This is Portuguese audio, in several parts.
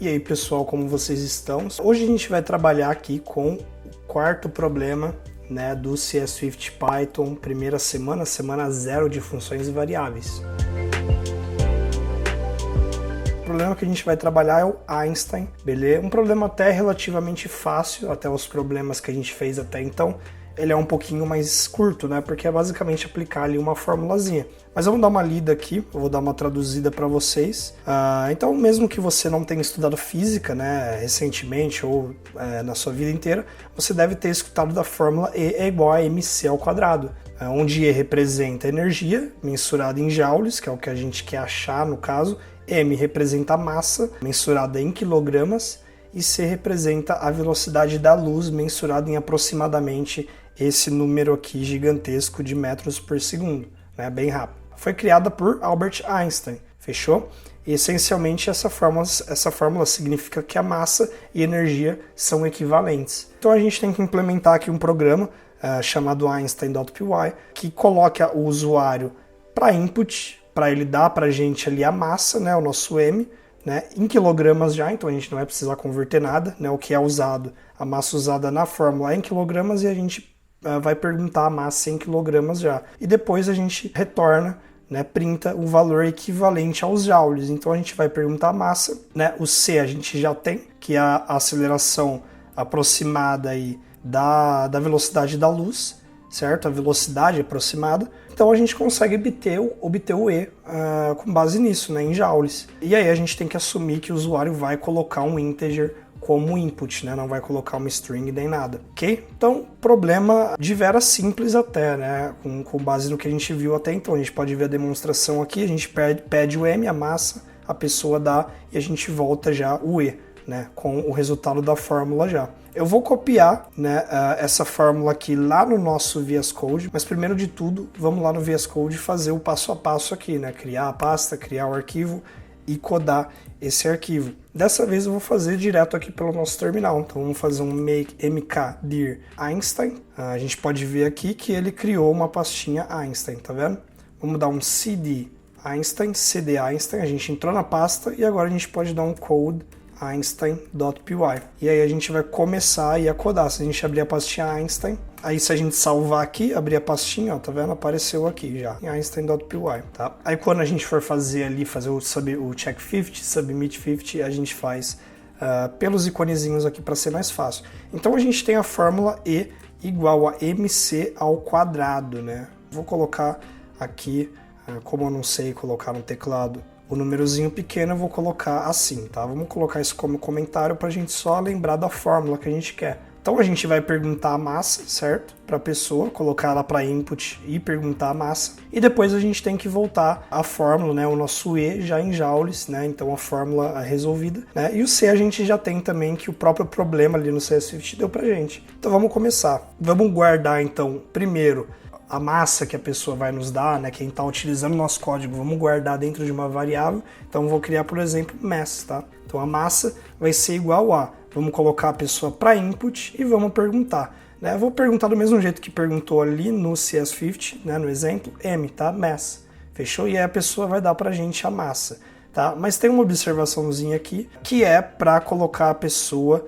E aí pessoal, como vocês estão? Hoje a gente vai trabalhar aqui com o quarto problema, né, do CS Swift Python, primeira semana 0 de funções e variáveis. O problema que a gente vai trabalhar é o Einstein, beleza? Um problema até relativamente fácil, até os problemas que a gente fez até então. Ele é um pouquinho mais curto, né? Porque é basicamente aplicar ali uma formulazinha. Mas vamos dar uma lida aqui, eu vou dar uma traduzida para vocês. Então, mesmo que você não tenha estudado física, né, recentemente ou na sua vida inteira, você deve ter escutado da fórmula E é igual a mc ao quadrado, onde E representa energia, mensurada em joules, que é o que a gente quer achar no caso, M representa a massa, mensurada em quilogramas, e C representa a velocidade da luz, mensurada em aproximadamente esse número aqui gigantesco de metros por segundo, né? Bem rápido. Foi criada por Albert Einstein, fechou? E, essencialmente essa fórmula significa que a massa e energia são equivalentes. Então a gente tem que implementar aqui um programa chamado Einstein.py, que coloca o usuário para input, para ele dar para a gente ali a massa, né, o nosso M, né, em quilogramas já, então a gente não vai precisar converter nada, né, o que é usado, a massa usada na fórmula é em quilogramas e a gente vai perguntar a massa em quilogramas já. E depois a gente retorna, né, printa o valor equivalente aos joules. Então a gente vai perguntar a massa, né, o C a gente já tem, que é a aceleração aproximada aí da velocidade da luz, certo? A velocidade aproximada. Então a gente consegue obter o E com base nisso, né, em joules. E aí a gente tem que assumir que o usuário vai colocar um integer como input, né, não vai colocar uma string nem nada, ok? Então, problema de vera simples até, né, com base no que a gente viu até então. A gente pode ver a demonstração aqui, a gente pede o M, a massa, a pessoa dá e a gente volta já o E, né, com o resultado da fórmula já. Eu vou copiar, né, essa fórmula aqui lá no nosso VS Code, mas primeiro de tudo, vamos lá no VS Code fazer o passo a passo aqui, né, criar a pasta, criar o arquivo e codar esse arquivo. Dessa vez eu vou fazer direto aqui pelo nosso terminal, então vamos fazer um make mkdir Einstein. A gente pode ver aqui que ele criou uma pastinha Einstein, tá vendo? Vamos dar um cd Einstein, cd Einstein, a gente entrou na pasta e agora a gente pode dar um code Einstein.py. E aí a gente vai começar aí a codar. Se a gente abrir a pastinha Einstein, aí se a gente salvar aqui, abrir a pastinha, ó, tá vendo? Apareceu aqui já, em Einstein.py, tá? Aí quando a gente for fazer o check 50, submit 50, a gente faz pelos iconezinhos aqui para ser mais fácil. Então a gente tem a fórmula E igual a mc ao quadrado, né? Vou colocar aqui, como eu não sei colocar no teclado, o númerozinho pequeno eu vou colocar assim, tá? Vamos colocar isso como comentário para a gente só lembrar da fórmula que a gente quer. Então a gente vai perguntar a massa, certo? Para a pessoa, colocar ela para input e perguntar a massa. E depois a gente tem que voltar a fórmula, né? O nosso E já em joules, né? Então a fórmula resolvida, né? E o C a gente já tem também, que o próprio problema ali no CS Swift deu pra gente. Então vamos começar. Vamos guardar então primeiro a massa que a pessoa vai nos dar, né, quem está utilizando o nosso código, vamos guardar dentro de uma variável. Então vou criar, por exemplo, mass, tá? Então a massa vai ser igual a, vamos colocar a pessoa para input e vamos perguntar, né? Eu vou perguntar do mesmo jeito que perguntou ali no CS50, né, no exemplo, M, tá? Mass, fechou? E aí a pessoa vai dar pra gente a massa, tá? Mas tem uma observaçãozinha aqui, que é para colocar a pessoa,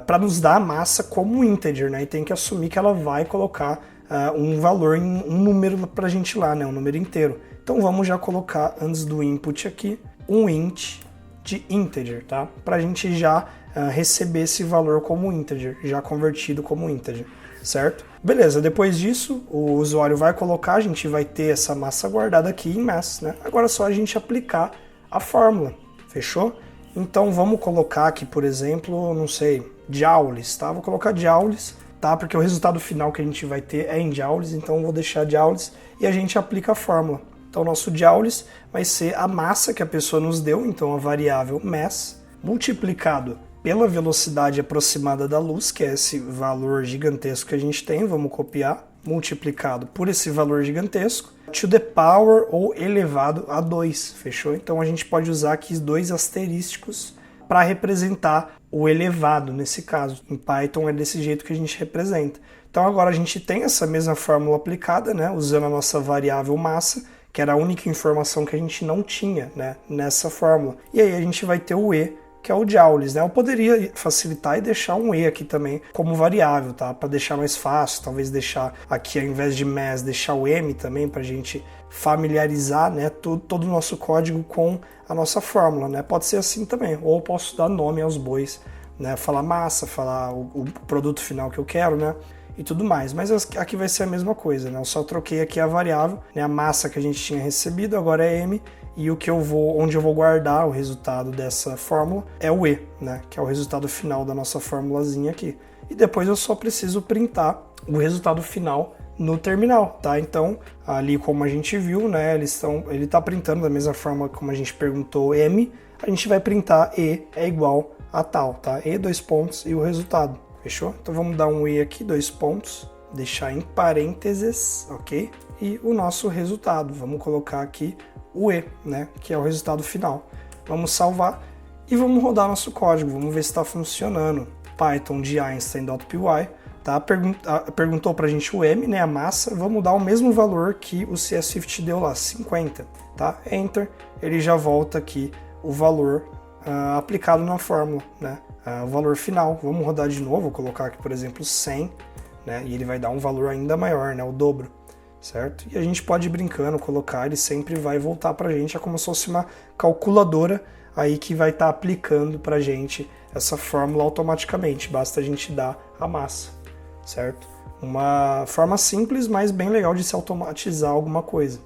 para nos dar a massa como integer, né? E tem que assumir que ela vai colocar um valor, um número pra gente lá, né, um número inteiro. Então vamos já colocar antes do input aqui um int de integer, tá? Pra gente já receber esse valor como integer, já convertido como integer, certo? Beleza, depois disso o usuário vai colocar, a gente vai ter essa massa guardada aqui em mass, né? Agora é só a gente aplicar a fórmula, fechou? Então vamos colocar aqui, por exemplo, não sei, joules, tá? Vou colocar joules, tá? Porque o resultado final que a gente vai ter é em joules, então eu vou deixar joules e a gente aplica a fórmula. Então nosso joules vai ser a massa que a pessoa nos deu, então a variável mass, multiplicado pela velocidade aproximada da luz, que é esse valor gigantesco que a gente tem, vamos copiar, multiplicado por esse valor gigantesco, to the power ou elevado a 2, fechou? Então a gente pode usar aqui dois asterísticos para representar o elevado nesse caso. Em Python é desse jeito que a gente representa. Então agora a gente tem essa mesma fórmula aplicada, né, usando a nossa variável massa, que era a única informação que a gente não tinha, né, nessa fórmula. E aí a gente vai ter o E que é o joules, né? Eu poderia facilitar e deixar um E aqui também como variável, tá? Para deixar mais fácil, talvez deixar aqui ao invés de mass, deixar o M também para a gente familiarizar, né, todo o nosso código com a nossa fórmula, né? Pode ser assim também, ou eu posso dar nome aos bois, né? Falar massa, falar o produto final que eu quero, né? E tudo mais, mas aqui vai ser a mesma coisa, né? Eu só troquei aqui a variável, né? A massa que a gente tinha recebido agora é M, e onde eu vou guardar o resultado dessa fórmula é o E, né? Que é o resultado final da nossa formulazinha aqui. E depois eu só preciso printar o resultado final no terminal, tá? Então, ali como a gente viu, né? Ele tá printando da mesma forma como a gente perguntou M, a gente vai printar E é igual a tal, tá? E, dois pontos, e o resultado. Fechou? Então vamos dar um E aqui, dois pontos, deixar em parênteses, ok? E o nosso resultado, vamos colocar aqui o E, né? Que é o resultado final. Vamos salvar e vamos rodar nosso código, vamos ver se está funcionando. Python de Einstein.py, tá? Perguntou pra gente o M, né? A massa, vamos dar o mesmo valor que o CS Swift deu lá, 50, tá? Enter, ele já volta aqui o valor aplicado na fórmula, né? O valor final. Vamos rodar de novo, vou colocar aqui, por exemplo, 100, né? E ele vai dar um valor ainda maior, né? O dobro, certo? E a gente pode ir brincando, colocar, ele sempre vai voltar pra gente, é como se fosse uma calculadora aí que vai estar aplicando pra gente essa fórmula automaticamente, basta a gente dar a massa, certo? Uma forma simples, mas bem legal de se automatizar alguma coisa.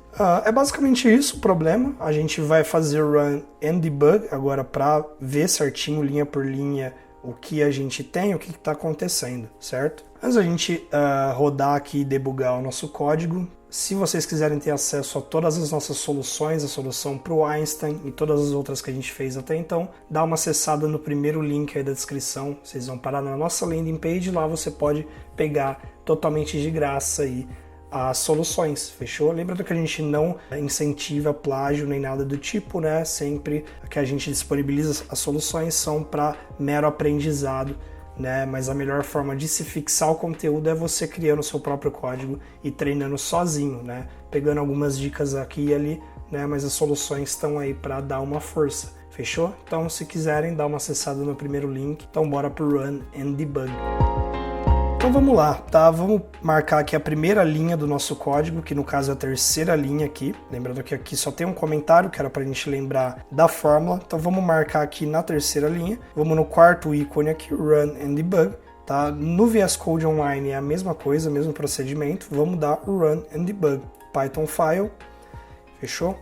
É basicamente isso o problema. A gente vai fazer run and debug agora para ver certinho, linha por linha, o que a gente tem, o que está acontecendo, certo? Antes da gente rodar aqui e debugar o nosso código, se vocês quiserem ter acesso a todas as nossas soluções, a solução para o Einstein e todas as outras que a gente fez até então, dá uma acessada no primeiro link aí da descrição, vocês vão parar na nossa landing page, lá você pode pegar totalmente de graça aí as soluções, fechou? Lembra que a gente não incentiva plágio nem nada do tipo, né? Sempre que a gente disponibiliza as soluções são para mero aprendizado, né? Mas a melhor forma de se fixar o conteúdo é você criando o seu próprio código e treinando sozinho, né? Pegando algumas dicas aqui e ali, né? Mas as soluções estão aí para dar uma força, fechou? Então, se quiserem, dá uma acessada no primeiro link. Então, bora pro Run and Debug. Então vamos lá, tá? Vamos marcar aqui a primeira linha do nosso código, que no caso é a terceira linha aqui. Lembrando que aqui só tem um comentário, que era para a gente lembrar da fórmula. Então vamos marcar aqui na terceira linha. Vamos no quarto ícone aqui, Run and Debug. Tá? No VS Code Online é a mesma coisa, mesmo procedimento. Vamos dar o Run and Debug. Python File, fechou?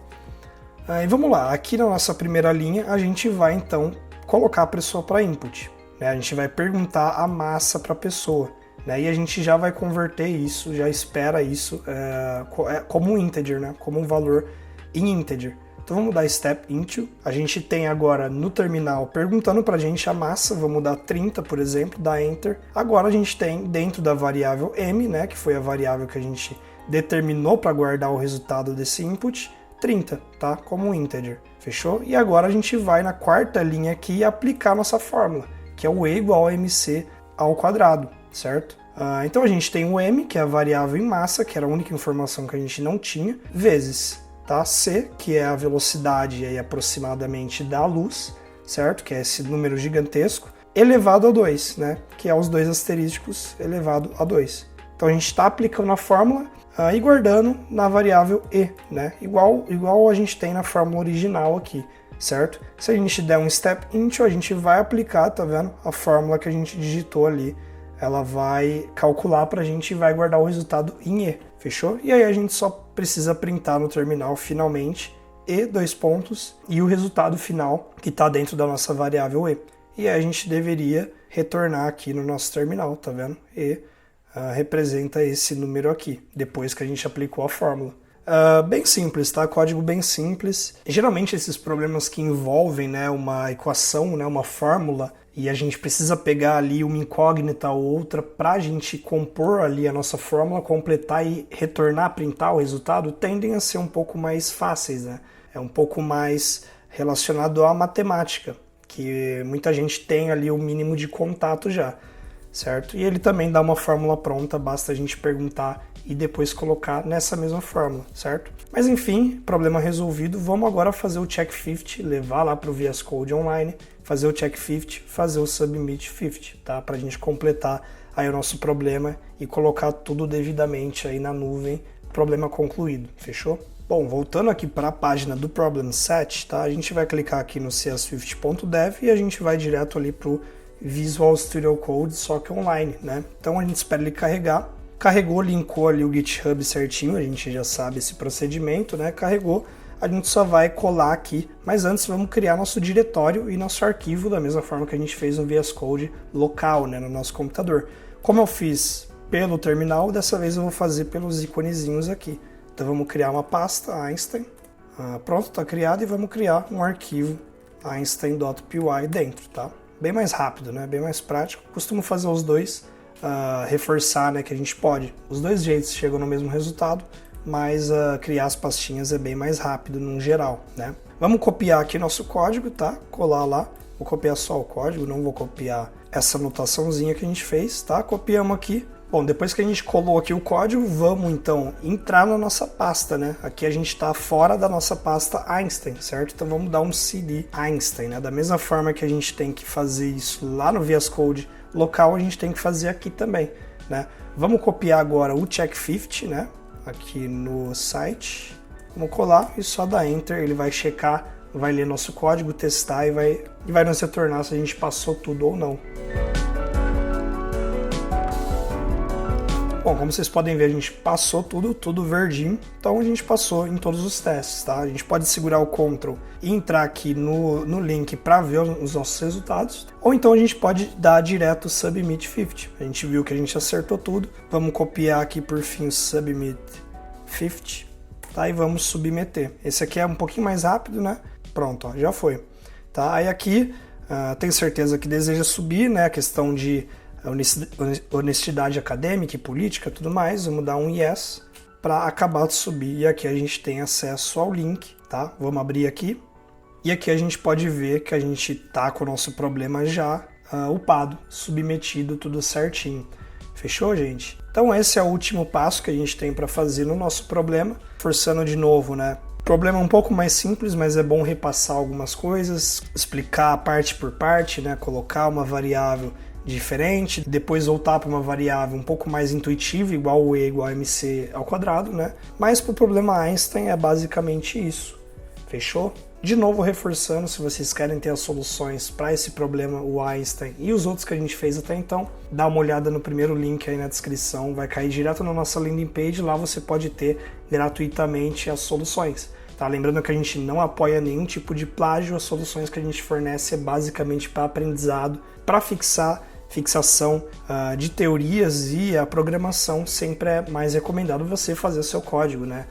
E vamos lá, aqui na nossa primeira linha a gente vai então colocar a pessoa para input. Né? A gente vai perguntar a massa para a pessoa. E a gente já vai converter isso, já espera isso como um integer, né? Como um valor em integer. Então vamos dar step into. A gente tem agora no terminal perguntando para a gente a massa, vamos dar 30, por exemplo, dá enter. Agora a gente tem dentro da variável m, né? Que foi a variável que a gente determinou para guardar o resultado desse input, 30, tá? Como um integer, fechou? E agora a gente vai na quarta linha aqui e aplicar nossa fórmula, que é o e igual a mc ao quadrado. Certo? Então a gente tem o m, que é a variável em massa, que era a única informação que a gente não tinha, vezes, tá? C, que é a velocidade aí, aproximadamente da luz, certo? Que é esse número gigantesco, elevado a 2, né? Que é os dois asterísticos elevado a 2. Então a gente está aplicando a fórmula e guardando na variável e, né? Igual a gente tem na fórmula original aqui, certo? Se a gente der um step into, a gente vai aplicar, tá vendo? A fórmula que a gente digitou ali, ela vai calcular para a gente e vai guardar o resultado em E, fechou? E aí a gente só precisa printar no terminal finalmente E, dois pontos, e o resultado final que está dentro da nossa variável E. E aí a gente deveria retornar aqui no nosso terminal, tá vendo? E representa esse número aqui, depois que a gente aplicou a fórmula. Bem simples, tá? Código bem simples. Geralmente esses problemas que envolvem, né, uma equação, né, uma fórmula, e a gente precisa pegar ali uma incógnita ou outra para a gente compor ali a nossa fórmula, completar e retornar, printar o resultado, tendem a ser um pouco mais fáceis, né? É um pouco mais relacionado à matemática, que muita gente tem ali o mínimo de contato já, certo? E ele também dá uma fórmula pronta, basta a gente perguntar e depois colocar nessa mesma fórmula, certo? Mas enfim, problema resolvido, vamos agora fazer o check 50, levar lá para o VS Code Online, fazer o check 50, fazer o submit 50, tá? Para a gente completar aí o nosso problema e colocar tudo devidamente aí na nuvem, problema concluído, fechou? Bom, voltando aqui para a página do problem set, tá? A gente vai clicar aqui no cswift.dev e a gente vai direto ali para o Visual Studio Code, só que online, né? Então a gente espera ele carregar. Carregou, linkou ali o GitHub certinho, a gente já sabe esse procedimento, né? Carregou, a gente só vai colar aqui, mas antes vamos criar nosso diretório e nosso arquivo da mesma forma que a gente fez no VS Code local, né, no nosso computador. Como eu fiz pelo terminal, dessa vez eu vou fazer pelos iconezinhos aqui. Então vamos criar uma pasta Einstein, pronto, está criado, e vamos criar um arquivo einstein.py dentro, tá? Bem mais rápido, né? Bem mais prático. Costumo fazer os dois, reforçar, né, que a gente pode. Os dois jeitos chegam no mesmo resultado, mas criar as pastinhas é bem mais rápido no geral, né? Vamos copiar aqui nosso código, tá? Colar lá. Vou copiar só o código, não vou copiar essa anotaçãozinha que a gente fez, tá? Copiamos aqui. Bom, depois que a gente colou aqui o código, vamos então entrar na nossa pasta, né? Aqui a gente está fora da nossa pasta Einstein, certo? Então vamos dar um cd Einstein, né? Da mesma forma que a gente tem que fazer isso lá no VS Code local, a gente tem que fazer aqui também, né? Vamos copiar agora o check 50, né? Aqui no site. Vamos colar e só dar Enter, ele vai checar, vai ler nosso código, testar e vai nos retornar se a gente passou tudo ou não. Bom, como vocês podem ver, a gente passou tudo verdinho, então a gente passou em todos os testes, tá? A gente pode segurar o Ctrl e entrar aqui no link para ver os nossos resultados, ou então a gente pode dar direto Submit 50. A gente viu que a gente acertou tudo, vamos copiar aqui por fim o Submit 50, tá? E vamos submeter. Esse aqui é um pouquinho mais rápido, né? Pronto, ó, já foi. Tá? Aí aqui, tenho certeza que deseja subir, né? A questão de honestidade acadêmica e política, tudo mais, vamos dar um yes para acabar de subir, e aqui a gente tem acesso ao link, tá? Vamos abrir aqui, e aqui a gente pode ver que a gente tá com o nosso problema já upado, submetido, tudo certinho. Fechou, gente? Então esse é o último passo que a gente tem para fazer no nosso problema, forçando de novo, né? Problema um pouco mais simples, mas é bom repassar algumas coisas, explicar parte por parte, né? Colocar uma variável diferente, depois voltar para uma variável um pouco mais intuitiva, igual o E igual a MC ao quadrado, né? Mas para o problema Einstein é basicamente isso. Fechou? De novo reforçando, se vocês querem ter as soluções para esse problema, o Einstein e os outros que a gente fez até então, dá uma olhada no primeiro link aí na descrição, vai cair direto na nossa landing page, lá você pode ter gratuitamente as soluções. Tá? Lembrando que a gente não apoia nenhum tipo de plágio, as soluções que a gente fornece é basicamente para aprendizado, para fixação de teorias, e a programação sempre é mais recomendado você fazer o seu código, né?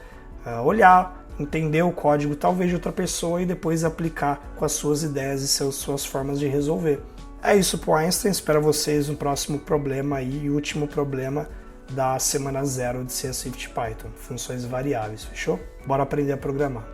Olhar, entender o código talvez de outra pessoa e depois aplicar com as suas ideias e suas formas de resolver. É isso pro Einstein, espero vocês no próximo problema aí, e último problema da semana 0 de CS Swift Python, funções variáveis, fechou? Bora aprender a programar.